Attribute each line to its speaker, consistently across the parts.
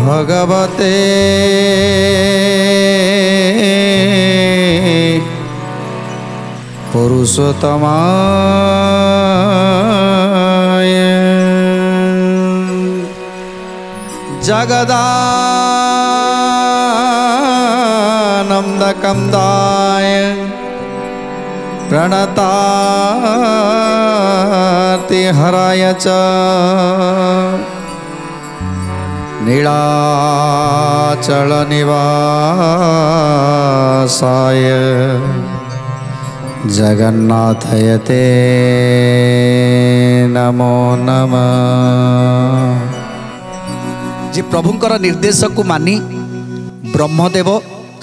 Speaker 1: भगवते पुरुषोत्तमाय जगदानन्दकन्दाय प्रणतार्तिहराय च नीलाचलनिवासाय जगन्नाथयते नमो नमः।
Speaker 2: जे प्रभुंकर निर्देश को मानी ब्रह्मदेव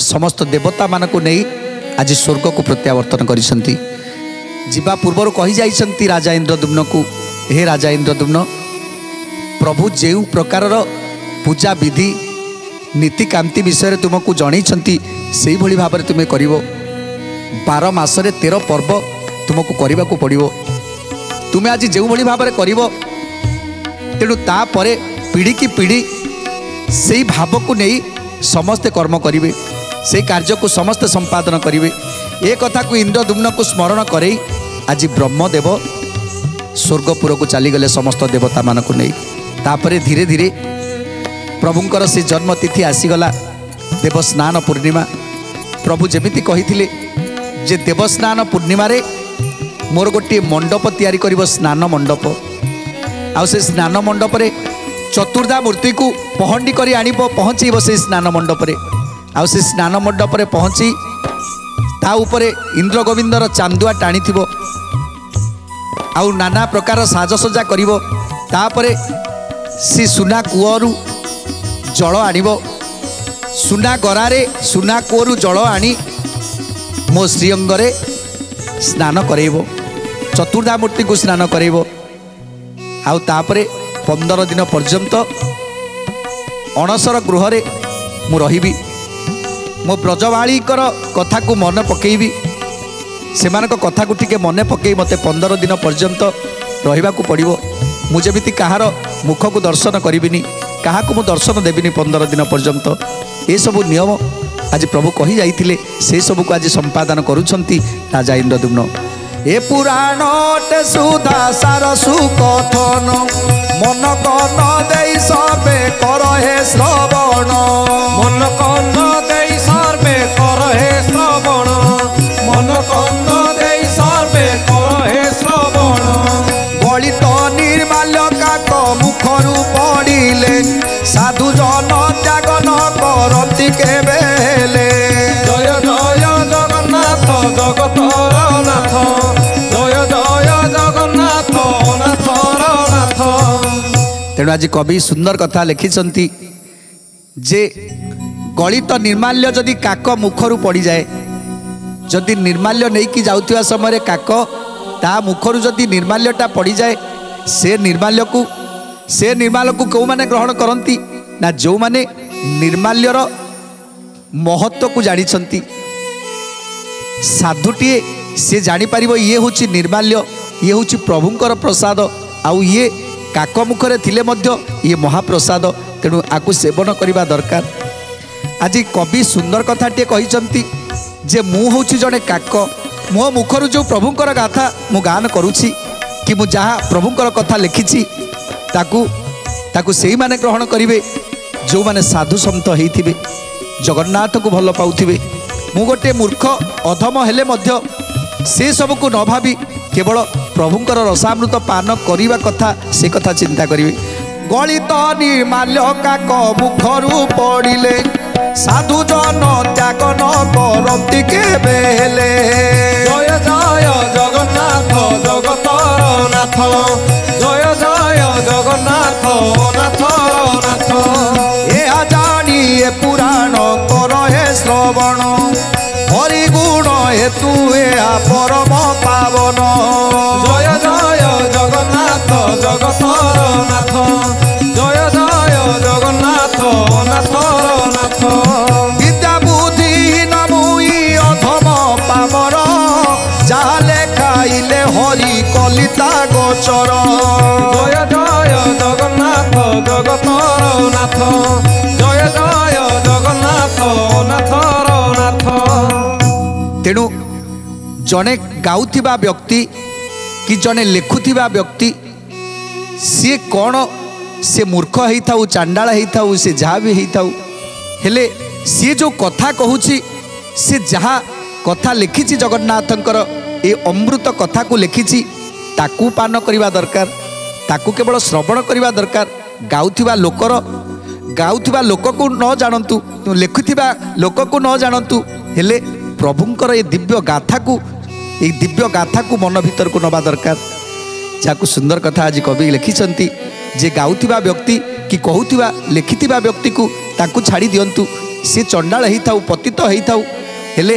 Speaker 2: समस्त देवता मानक नहीं आज स्वर्ग को प्रत्यावर्तन करिसंती। जीवा पूर्वर कही जाइसंती राजा इंद्रद्युम्न को, हे राजा इंद्रद्युम्न, प्रभु जेउ प्रकार पूजा विधि नीतिकांति विषय तुमको जनईछंती सेही भली भाव में तुम्हें करिवो। 12 मासरे 13 पर्व तुमको करने को पड़ो। तुम्हें आज जो भली भाव में करिवो तेणु तापरे पीढ़ी की पीढ़ी से भाव को नहीं समस्ते कर्म करेंगे, से कार्य को समस्ते संपादन करेंगे। ए कथा को इंद्रद्युम्न को स्मरण करे आज ब्रह्मदेव स्वर्गपुर को चलीगले समस्त देवता मान को नहीं। तापरे धीरे धीरे प्रभुंकर से जन्मतिथि आसीगला देवस्नान पूर्णिमा। प्रभु जेमिति कहिथिले जे देवस्नान पूर्णिमा रे मोर गोटे मंडप तैयारी करिवो, स्नान मंडप। आ से स्नान मंडप रे चतुर्धा मूर्ति को पहंडी करी आनिबो, पहुँचीबो से स्नान मंडप रे। आ से स्नान मंडप रे पहुँची ता उपरे इंद्र गोविंदर चांदुआ टाणी थिबो, आउ नाना प्रकार साजसजा करिवो। तापरे सी सुना कूअरु जल आनिबो, सुना गरारे सुना कूअरु जल आनी मो श्रीअंगरे स्नान करेइबो, चतुर्धा मूर्ति को स्नान करेइबो। आउ तापरे 15 दिन पर्यंत अणसर गृह रे मु रहिबी। मो ब्रजवाळीकर कथा को मन पकेइबी, सेमानक कथा को टिके मन पकेई मते 15 दिन पर्यंत रहिबा को पड़िबो। मु जेमिति कहार मुख को दर्शन करिबिनी, कहा को मु दर्शन देबिनी 15 दिन पर्यंत। ए सब नियम आज प्रभु कही जाइथिले, से सब को आज संपादन करूछंती राजा इंद्रद्युम्न। ए पुराणटे सुधा सारसु कथन मन कन देई सर्वे कर हे श्रवण, मन कन देई सर्वे कर हे श्रवण, मन कन देई सर्वे कर हे श्रवण। गलित निर्माल्य काक मुखरु पड़िले साधु जन त्याग न करती केबे हेले। जय जय जगन्नाथ जगतर नाथ, जय जय जगन्नाथ नाथर नाथ। तेणु आज कवि सुंदर कथा लिखिछंती जे गलित निर्माल्य जदि काक मुखरु पड़ी जाए, जदि निर्माल्य नहीं कि जाउथिया समय काक ता मुखरु जदि निर्माल्यटा पड़ी जाए, से निर्माल्य को कौ माने ग्रहण करती ना जो माने निर्माल्यर महत्व को जानिछंती। साधुटीए से जानी पारिबो ये होची निर्माल्य, ये होची प्रभुंकर प्रसाद, आउ ये काक मुखरे थिले मध्य ये महाप्रसाद। तेणु आकु सेवन करिबा दरकार। आज कवि सुंदर कथाटे कहिचंती जे मु होची जने काक, मो मुखरु जो प्रभुंकर गाथा मु गान करूची कि मु जहाँ प्रभुंकर कथा लिखिछी ताकू सेही माने ग्रहण करिवे जो माने साधु संत होइथिबे, जगन्नाथ को भल पाउथिबे। मु गोटे मूर्ख अधम हेले मध्य से सब को न भावी केवल प्रभुंकर रसामृत पान करिवा कथा से कथा चिंता करिवे। गलित निर्माल्य काक मुखरु पड़िले साधु जन त्याग न करती केबे हेले। जय जय जगन्नाथ जगतर नाथ, जय जय जगन्नाथ नाथर नाथ। ए जानी ए पुराण कर हे श्रवण, हरि गुण हेतु ए परम पावन। जय जय जगन्नाथ जगतर नाथ, जय जय जड़े गाउथिबा व्यक्ति कि जड़े लेखुथिबा व्यक्ति सी कौन से मूर्ख होता चांडाल होता से जहाँ भी होता हेले सी जो कथा कहूँ से जहाँ कथा लिखी जगन्नाथंकर ए अमृत कथा को लिखी ताकू पान करवा दरकार ताकू केवल श्रवण करवा दरकार गाउथिबा लोक को न जानतु लिखुथिबा लोक को न जानतु हेले प्रभुंकर ए दिव्य गाथा को मन भीतर को नवा दरकार जहाँ सुंदर कथा आज कवि लिखिछंती जे गाउथिबा व्यक्ति कि कहूथिबा लिखिथिबा व्यक्ति को ताकू छाड़ी दियंतु से चंडाल होता पतित होता हेले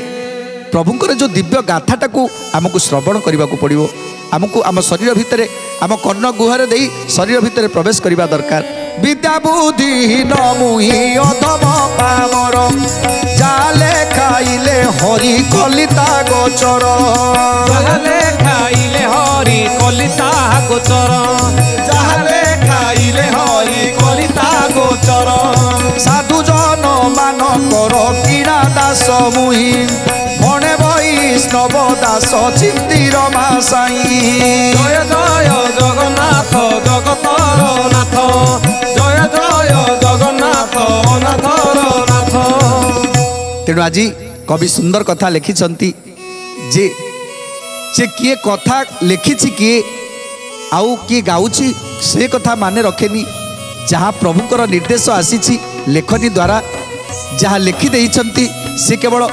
Speaker 2: प्रभुंकर जो दिव्य गाथाटा को आमको श्रवण करने को पड़ो आमको आम शरीर भितर आम कर्ण गुहर दे शरीर भितर प्रवेश करने दरकार विद्या बुद्धि न मुहि अधम पामर जाले खाइले हरि कलिता गोचर
Speaker 3: जाले खाइले हरि कलिता गोचर जाले खाइले हरि कलिता गोचर
Speaker 2: साधु जन मानकर कीड़ा दास मुहि मणे वैष्णव दास चिंतिर मासाई
Speaker 3: जय जय जगन्नाथ जगतर नाथ जय जय जगन्नाथ अनाथर नाथ।
Speaker 2: तेणु आज कवि सुंदर कथा लिखिछंती जे किए कथा लिखी किए आउ किए गाउची से कथा माने रखेनी जहाँ प्रभुंकर निर्देश आसी लेखनी द्वारा जहाँ लिखि देइछंती से केवल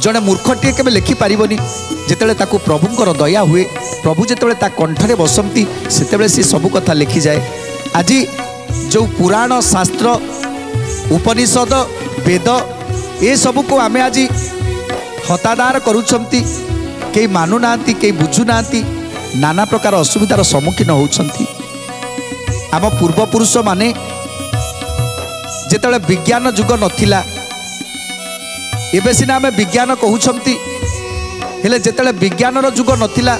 Speaker 2: जड़े मूर्खटे के लिखि पारिबनी जेतेबेले ताकू प्रभुंकर दया हुए प्रभु जेतेबेले ता कंठरे बसंती सेतेबेले से सब कथा लिखि जाए। आज जो पुराण शास्त्र उपनिषद वेद ए सब को आमे आज हतादार करूछंती कई मानु नांती कई बुझु नांती नाना प्रकार असुविधार सम्मुखीन होउछंती। आम पूर्वपुरुष माने जेतेबेले विज्ञान युग नथिला एबे सिना आम विज्ञान कहउछंती हेले जेतेबेले विज्ञानर युग नथिला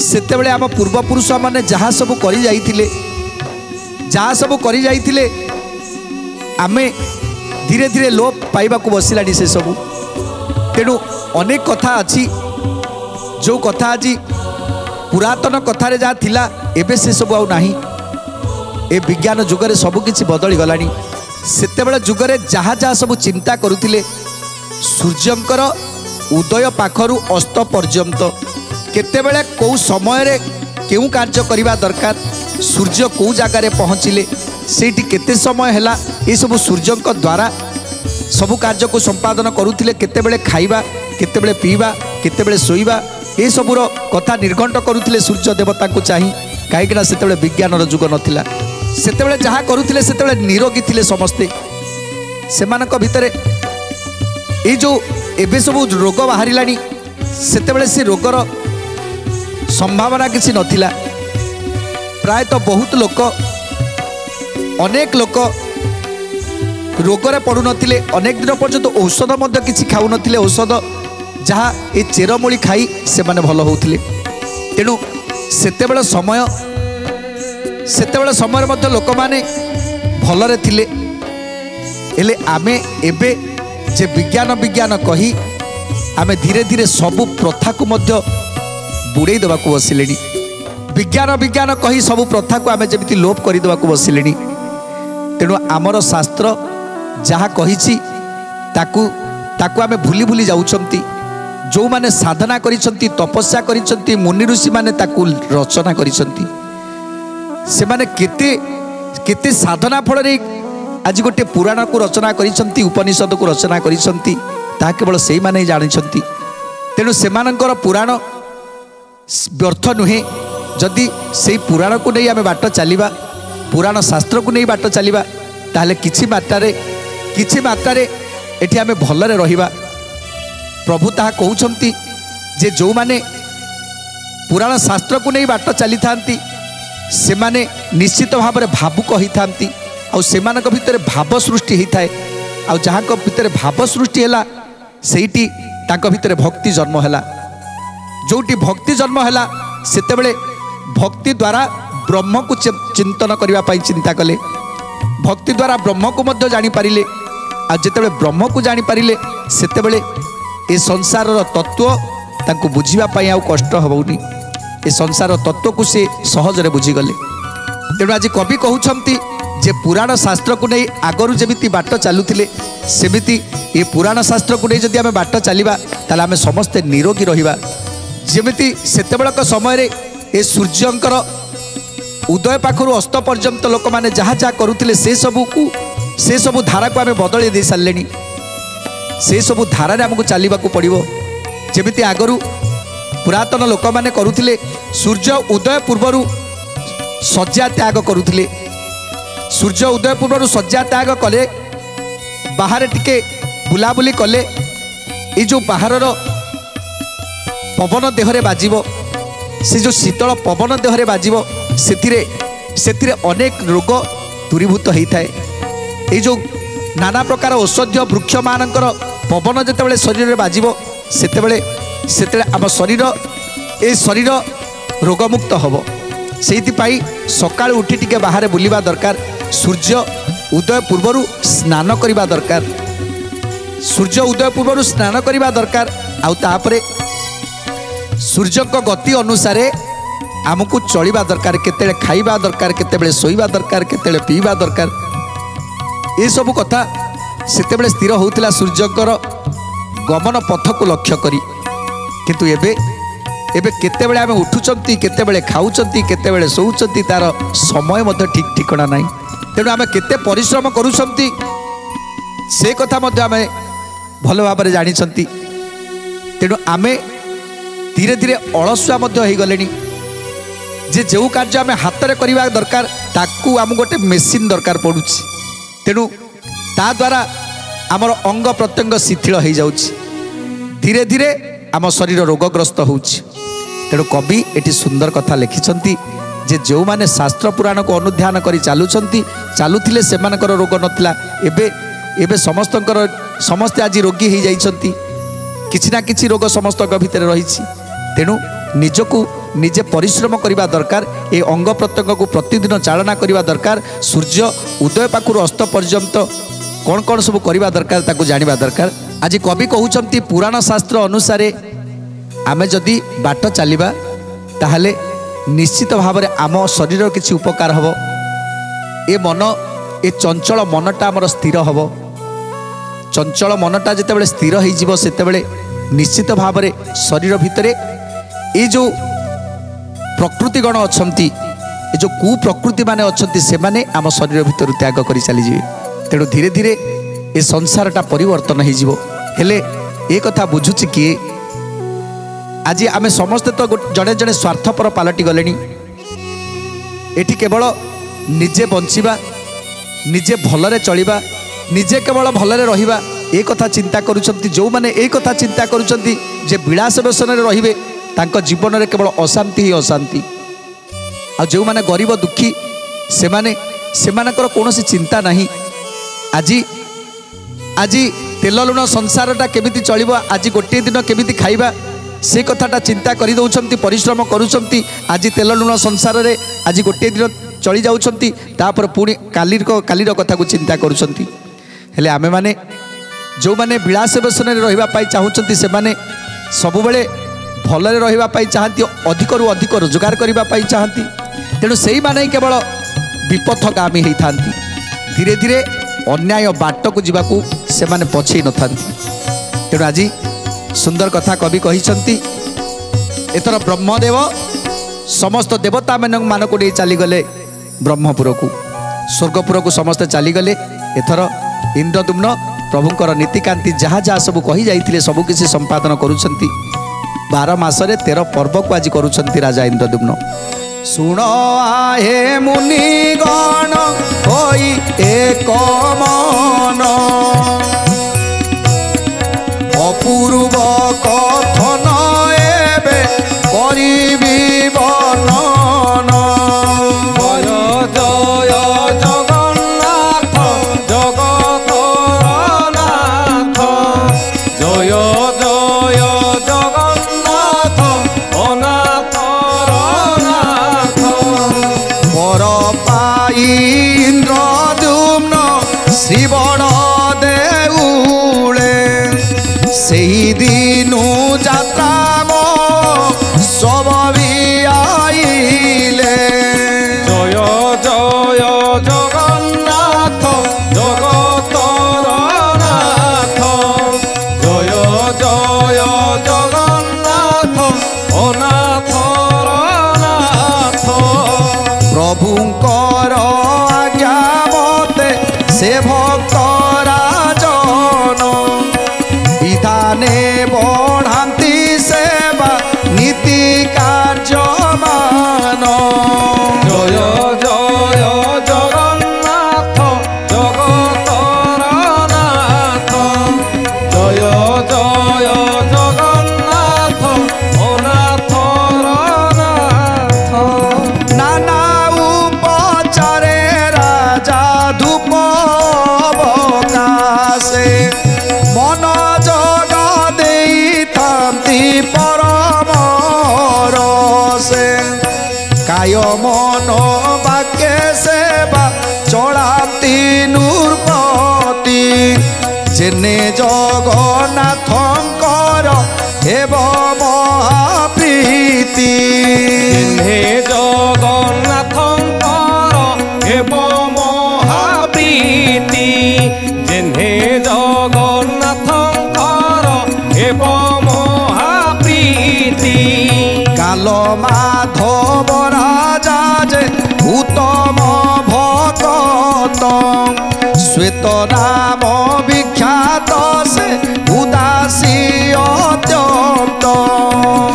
Speaker 2: सेतेबेले आम पूर्वपुरुष माने जहाँ सब करि जाइथिले आमे धीरे धीरे लोप पाइबा को बसिलानी से सब। तेणु अनेक कथा अच्छी जो कथा आज पुरातन कथारे जहाँ थिला एबे से सब आउ नाही ए विज्ञान जुगरे सब किछि बदली गलानी। सेतेबेले जुगरे जहाँ जहाँ सब चिंता करुथिले सूर्यंकर उदय पाखरु अस्त पर्यंत केतेबेले कौ समय रे केउ कार्य करिबा दरकार सूर्य कौ जगार पहुँचिले सेठी केते समय हैला ये सब सूर्यंक द्वारा सब कार्य को संपादन करुथिले केतेबेले खाइबा केतेबेले पीबा केतेबेले सोइबा ये सबुर कथा निर्घंट करुथिले सूर्य देवता को चाहि कहीं सेतेबेले विज्ञानर जुग नथिला सेतेबेले जहाँ करुथिले सेतेबेले निरोगी थिले समस्ते सेमानक भितरे ये जो एबे सब रोग बाहरिलानी सेतेबेले से रोगर संभावना किसी नथिला प्रायतः बहुत लोक अनेक लोक रोगरे पड़ू नथिले अनेक दिन पर्यंत औषध मध्य किसी खाऊ नथिले औषध जहाँ ये चेरमूली खाई से माने भल होउथिले। तेणु सेतेबेले समय मध्य लोक माने भलरे थिले हेले आमे एबे जे विज्ञान कही आमे धीरे धीरे सबु प्रथा को मध्य बुड़े देवा को बसिले विज्ञान कही सबु प्रथा को आमे जेमिति लोप करि देवा को बसिले। तेणु आमर शास्त्र जहाँ कही ताकू आमे भूली भूली जाउछंती जो माने साधना करिसंती तपस्या करिसंती मुनि ऋषि माने ताकू रचना करिसंती से माने केते साधना फल रे आज गोटे पुराण को रचना करिसंती उपनिषद को रचना करिसंती ता केवल सेई माने जानिसंती। तेणु सेमानंकर पुराण व्यर्थ नुहे जदि सेई पुराण को नहीं आमे बाट चलिबा पुराण शास्त्र को नहीं बाट चलिबा ताहले किछि मात्रा एठी आमे भलरे रहिबा। प्रभु ताहा कहउछंती जे जो माने पुराण शास्त्र को नहीं बाट चली थांती से माने निश्चित भाव में भावुक होता आउ भितर भाव सृष्टि होता है आउ जहाँ भितर भाव सृष्टि है सेठी भितर भक्ति जन्म है जोटी भक्ति जन्म है सेतेबेले भक्ति द्वारा ब्रह्म को चिंतन करने चिंता कले भक्ति द्वारा ब्रह्म को मध्य जानी पारिले आ जेतेबेले ब्रह्म को जानी पारिले सेतेबेले ए संसार तत्व तांकु बुझिबा पई आउ कष्ट हबउनी ए संसार तत्व को से सहजरे बुझीगले। तेणु आज कवि कहउछंती जे पुराण शास्त्र को नहीं आगरू जेमिति बाट चलुथिले सेमिति ये पुराण शास्त्र को नहीं जदि आमे बाट चलिबा ताले आमे समस्ते निरोगी रहिबा। जेमिति सेतेबेलक समय रे ए सूर्यंकर उदय पाखरु अस्त पर्यंत लोक माने जहाँ जहाँ करुथिले से सबु धारा को आमे बदली दे सारलेनी। से सबु धारा रे हमकु चलिबाकू पड़िबो। जेमिति आगरू पुरातन लोक माने करुथिले सूर्य उदय पूर्वरु शଯ୍ୟା त्याग करुथिले। सूर्य उदय पूर्वरु शଯ୍ୟା त्याग कले बाहर टिके बुलाबुली कले ये जो बाहरर पवन देहरे बाजिबो से जो शीतल पवन देहरे बाजिबो सेतिरे अनेक रोग दूरीभूत होता है। ये जो नाना प्रकार औषधीय वृक्ष मानकर पवन जितेबाला शरीर में बाजिबो सेतेबाला आम शरीर रोगमुक्त हम। से सकाळ उठी टिके बाहर बुलिबा दरकार। सूर्य उदय पूर्वरु स्नान करिबा दरकार। सूर्य उदय पूर्वरु स्नान करिबा दरकार। आउ तापरे सूर्य को गति अनुसार आमको चलिबा दरकार। केतेले खाइबा दरकार, केतेबेले सोइबा दरकार, केतेले पीबा दरकार। ये सब कथा सेतेबेले स्थिर होउतिला सूर्यकर गमन पथ को लक्ष्य करी। किंतु एबे केतेबेले आमे उठुचंती, केतेबेले खाउचंती, केतेबेले सोउचंती तार समय मध्य ठीक ठिकाना नाही। तेणु आमे केते परिश्रम करूचंती से कथा मध्य आमे भल भाबरे जानिचंती। तेणु आमे धीरे धीरे अलसुआ मध्य हो गले। जे जो कार्य आम हाथ में करवा दरकार ताकू आम गोटे मेसीन दरकार पड़ू। तेणु ता द्वारा आमर अंग प्रत्यंग शिथिल हो जाउछि। धीरे धीरे आम शरीर रोगग्रस्त होउछि। तेणु कवि एटी सुंदर कथा लिखिछंती जे जो माने शास्त्र पुराण को अनुध्यान करी चालुथिले सेमानकर रोग नथिला। एबे समस्ते आज रोगी हो जाइछंती। किछि ना किछि रोग समस्त भितर रहिछि। तेणु निजको निजे परिश्रम करने दरकार। ये अंग प्रत्यंग को प्रतिदिन चालना करने दरकार। सूर्य उदय पाखु अस्त पर्यंत कौन कौन सब करने दरकार ताकू जानिबा दरकार। आज कवि कहउचंती पुराण शास्त्र अनुसार आमे जदि बाट चलिबा ताहले निश्चित भाव में आम शरीर किछि उपकार हबो। ए मन ए चंचल मनटा आमर स्थिर हबो। चंचल मनटा जितेबाला स्थिर हो जिवो सेतेबाला निश्चित भाव में शरीर भितरे ये जो प्रकृति गण अच्छी ये जो कुप्रकृति माने अच्छी से माने आम शरीर भितर त्याग कर चली जाए। तेणु धीरे धीरे ये संसारटा परिवर्तन हो। हेले ये कथा बुझुची किए? आज आम समस्ते तो जड़े जड़े स्वार्थपर पलटि गले। एटी केवल निजे बंचिबा, निजे भलरे चलिबा, निजे केवल भलरे रहिबा ए कथा चिंता करुछंती। जो माने ए कथा चिंता करुछंती जे विलास व्यसन रे रहिबे तांको जीवन रे केवल अशांति ही अशांति। आ जो माने गरीब दुखी सेमानकर कौनसी चिंता नहीं। आज तेल लुण संसारटा केमिति चलिबो, आज गोटे दिन केमिति खाइबा से कथाटा चिंता करि दउछंती, परिश्रम करूछंती। आज तेल लुण संसार रे आज गोटे दिन चली जाउछंती, तापर पुणी कालीर कथा को चिंता करूछंती। हेले आमे माने जो माने विलास व्यसन रे रहिबा पाई चाहुछंती सेमाने सबुबेले भलरे रहिबा पाई चाहती, अधिकरु अधिक रोजगार करबा पाई चाहती। तेणु सेही माने केवल विपथगामी होई थांती। धीरे धीरे अन्याय बाट को जीवाकू से माने पछई न थांती। तेणु आज सुंदर कथा कवि कहिसंती। एथर ब्रह्मदेव समस्त देवता मानक नहीं चलीगले ब्रह्मपुर को, स्वर्गपुर को समस्ते चलीगले। एथर इंद्रदुम्न प्रभुंकर नीतिकांति जहाँ जहाँ सब कही जाइथिले सबु किसी संपादन करुछंती। 12 मासरे 13 पर्व को आज करुछंती राजा इंद्रदुम्न। सुनो आहे मुनि गण होई एक मन, अपूर्व कथन एबे करिबी वर्णन।
Speaker 3: जय जगन्नाथ जगतर नाथ, जय जय जगन्नाथ अनाथर नाथ।
Speaker 2: पर पाई इंद्रदुम्न श्रीबड़ देउले, सेही दिनु से भक्त राजन विधाने बढ़ाती सेवा नीति कार्यमान
Speaker 3: जय जय जगन्नाथ जगतर नाथ जय जय जगन्नाथ अनाथर नाथ
Speaker 2: नाना उपचारे राजा धूप बकाशे मन जग देइथांती परम रसे काय मन वाक्य सेवा चढ़ाती नृपति जेने जगन्नाथंकर हेब महाप्रीति
Speaker 3: हे जगन्नाथंकर हेब महाप्रीति जेन्हे जगन्नाथंकर हेब महाप्रीति
Speaker 2: काल माधव राजा जे उत्तम भक्त श्वेत नाम विख्यात से उदासी अत्यंत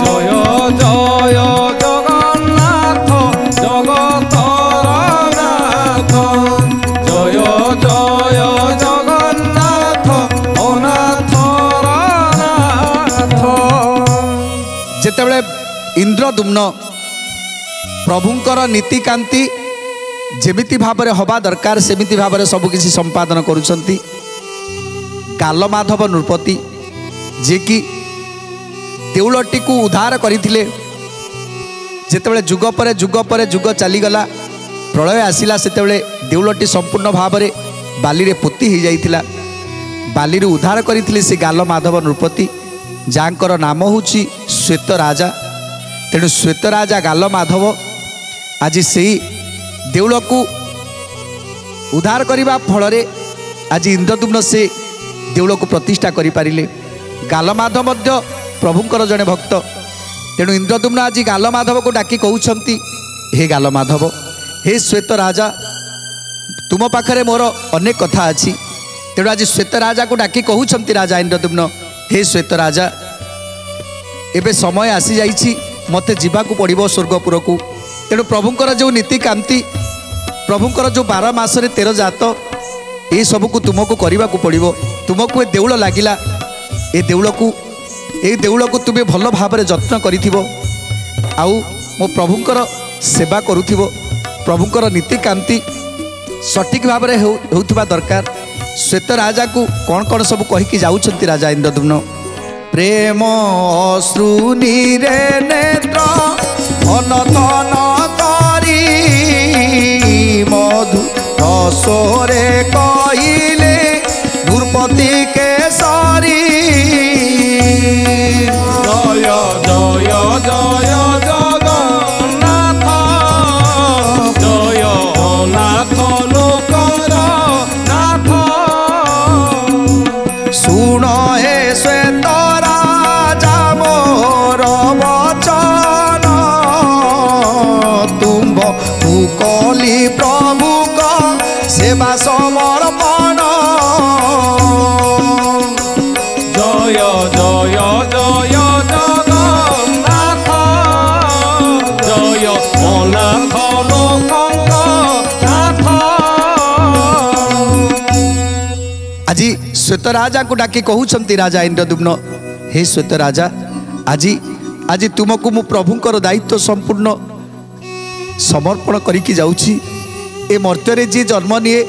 Speaker 3: जय जय जगन्नाथ जगतर नाथ जय जय जगन्नाथ अनाथर नाथ
Speaker 2: जेतेबेले इंद्रदुम्न प्रभुंकर नीतिकांति जेमिति भाबरे हवा दरकार सेमिति भाबरे सब किसी संपादन करुछंती कालमाधव नृपति जे कि देउलटी को उद्धार करथिले जेतेबेले जुग परे जुग चलीगला प्रलय आसिला सेतेबेले देउलटी संपूर्ण भाबरे बाली रे पोती हो जाइथिला बाली रे उद्धार करथिले से कालमाधव नृपति जांकर नाम होची श्वेत राजा तेणु श्वेत राजा कालमाधव आज से देउल को उद्धार करने फल आज इंद्रदुम्न से देउल को प्रतिष्ठा करि पारिले कालमाधव मध्य प्रभुंकर जड़े भक्त तेणु इंद्रदुम्न आज कालमाधव को डाकी कहउछंती हे कालमाधव हे श्वेत राजा तुम पाखरे मोर अनेक कथा अछि तेणु आज श्वेत राजा को डाकी कहउछंती राजा इंद्रदुम्न हे श्वेत राजा एबे समय आसी जाइछि मते जीवाकू पड़िबो स्वर्गपुर को तेणु प्रभुंकर जो नीतिकांति प्रभुंकर जो 12 मासरे 13 जात ये सबको तुमको करने को पड़ो तुमको ए देउल लगिला ए देउल को तुम्हें भल भाव जत्न करिथिबो आउ मो प्रभुंकर सेवा करुथिबो प्रभुंकर नीतिकांति सठिक भाव में होउथिबा दरकार श्वेत राजा को कौन कौन सब कहीकि जाउछंती राजा इंद्रदुम्न प्रेम अश्रु नीरे नेत्र अनतन करी मधु रसोरे कहिले नृपति केसरी
Speaker 3: जय जय जय जगन्नाथ जय नाथ लोकर नाथ
Speaker 2: सुन हे श्वेत राजा मोर वचन तुम्भ मुकली प्रभु का सेवा समर्पण
Speaker 3: जय जय जय जगन्नाथ जय अनाथ लोकंक नाथ
Speaker 2: आज श्वेत राजा को डाकी कहउछंती राजा इंद्रदुम्न हे श्वेत राजा आज तुमको मु प्रभुंकर दायित्व संपूर्ण समर्पण करिकी जाउछि ए मर्त्य जी जन्म निए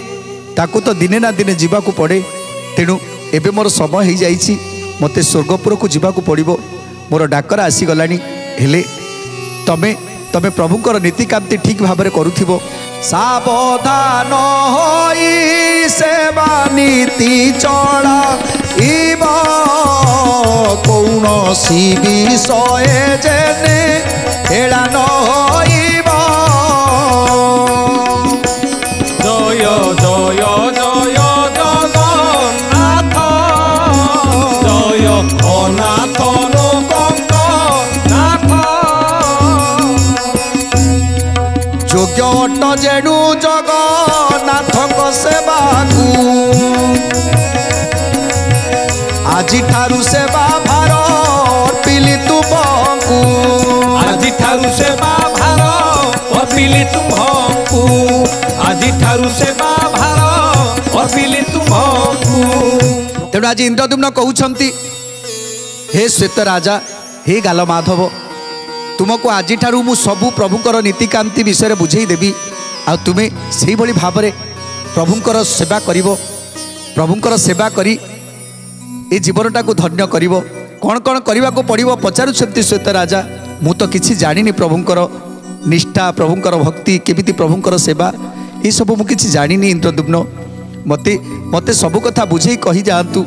Speaker 2: ताकू तो दिने ना दिने जीवाकू पड़े तेणु एबे मोर समय हो जाइछि मते स्वर्गपुर को जीवाकू पड़िबो मोर डाकर आसीगलानी हेले तमे तमे प्रभुंकर नीतिकांति ठीक भाव में करुथिबो सावधान होई सेवा नीति चढ़ा इबा कौनसी विषय जेने एड़ा न होइबा
Speaker 3: जय जय जय जगन्नाथ जय अनाथ लोकंक नाथ
Speaker 2: योग्य अट जेणु जगन्नाथ सेवा को
Speaker 3: दारु सेवा भार अर्पिली तुमको।
Speaker 2: तेणु आज इंद्रद्युम्न कहउछंती हे श्वेत राजा हे गाल माधव तुमको आज ठारू मु सबु प्रभुंकर नीतिकांति विषय में बुझेई देवी आ तुमे सेही भली भाबरे प्रभुंकर सेवा करिवो प्रभुंकर सेवा करी ए जीवनटा को धन्य करिवो। कौन कौन करने को पड़ो पचारुंट श्वेत राजा मु तो किसी जानी प्रभुंकर निष्ठा प्रभुंकर भक्ति केमिति प्रभुंकर सेवा ये सब मुझे जानी इंद्रद्युम्न मते मते सब कथा बुझे कही जातु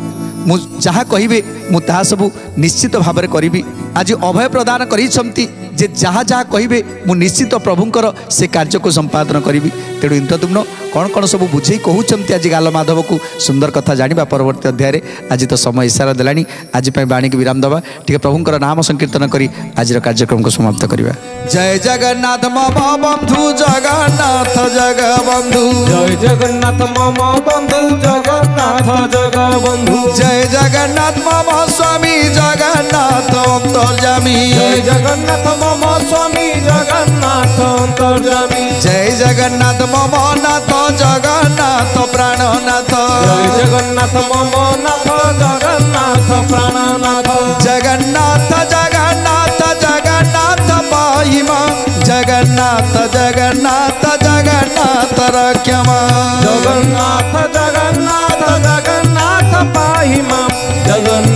Speaker 2: मु जहाँ कहे मु ताहा सब निश्चित भाव में करी। आज अभय प्रदान करिसंती जे जहाँ जहाँ कहे मु निश्चित प्रभुंकर से कार्य को संपादन करी। तेणु इंद्रद्युम्न कौन कौन सब बुझे कहते आज गाल माधव को सुंदर कथा जाना परवर्ती अध्याय आज तो समय इशारा देलानी आज बाणी की विराम दबा ठीक प्रभुंकर नाम संकीर्तन करी आज कार्यक्रम को समाप्त करवा। जय जगन्नाथ मम बंधु जगन्नाथ जगबंधु
Speaker 3: जय जगन्नाथ मम बंधु जगन्नाथ जगबंधु
Speaker 2: जय जगन्नाथ मम स्वामी जगन्नाथ अंतर्यामी
Speaker 3: जय जगन्नाथ मम स्वामी जगन्नाथ अंतर्यामी
Speaker 2: जय जगन्नाथ मम नाथ जगन्नाथ प्राणनाथ
Speaker 3: जय जगन्नाथ मम नाथ जगन्नाथ प्राणनाथ
Speaker 2: जगन्नाथ जगन्नाथ जगन्नाथ पाहि मां जगन्नाथ जगन्नाथ जगन्नाथ रक्ष मां
Speaker 3: जगन्नाथ जगन्नाथ जगन्नाथ पाहि मां जगन्नाथ